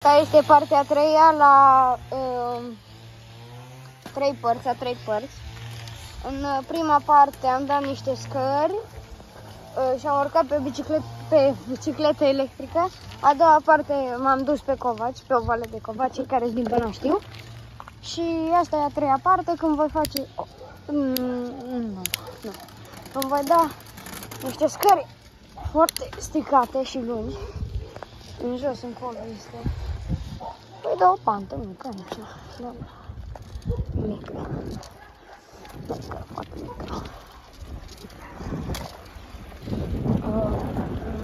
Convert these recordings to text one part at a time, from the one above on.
Asta este partea a treia la 3 părți. În prima parte am dat niște scări și am urcat pe bicicletă electrică. A doua parte m-am dus pe covaci, pe o vale de covaci, cei care din Băna știu. Și asta e a treia parte, când voi face... nu. Când voi da niște scări foarte stricate și lungi. În jos, încolo este... Păi da o pantă mică aici. Da. Mică. Foarte mică.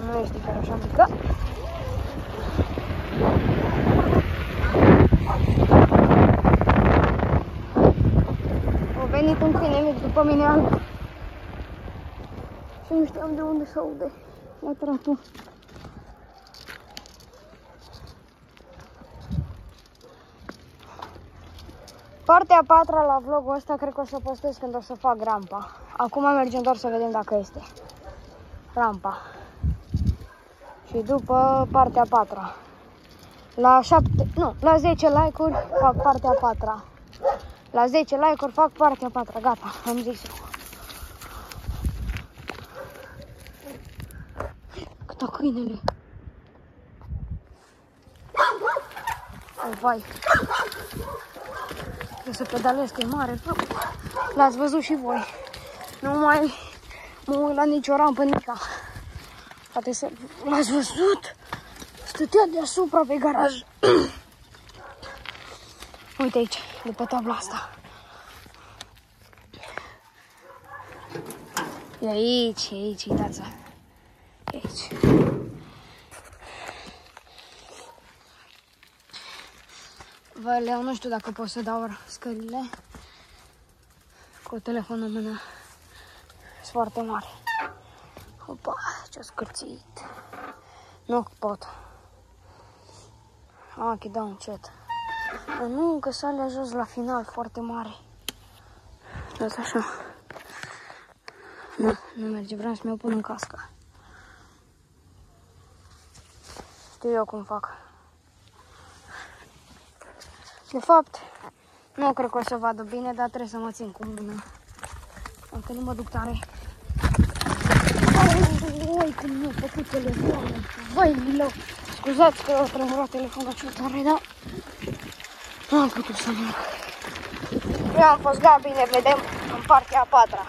Nu este chiar așa mică. A venit un câine mic după mine alb. Și nu știam de unde se aude latratul. Partea a patra la vlogul ăsta cred că o să postez când o să fac rampa. Acum mergem doar să vedem dacă este rampa. Și după partea a patra. La 10 like-uri fac partea a patra. La 10 like-uri fac partea a patra. Gata, am zis-o. Câta câinele. Oh, vai. Trebuie să pedalez, că e mare. L-ați văzut și voi. Nu mai mă uit la nicio rampă, nica. Poate să... L-ați văzut? Stătea deasupra pe garaj. Uite aici, după tabla asta. E aici, uitați-vă. E aici. Vă nu știu dacă pot să dau scările cu telefonul în mână. Sunt foarte mari. Opa, ce-a scârțit. Nu pot. Ok, dau încet. Nu, că s-a alea jos la final, foarte mare. Dați așa. Nu merge, vreau să mi-o pun în cască. Știu eu cum fac. De fapt, nu cred că o să vadă bine, dar trebuie să mă țin cu mâna. Dacă nu mă duc tare. Oi, cum mi-a făcut telefonul. Vai, milă. Scuzați că o tremurat telefonul cel tare, dar nu am putut să merg. Eu am fost Gabi, ne vedem în partea a patra.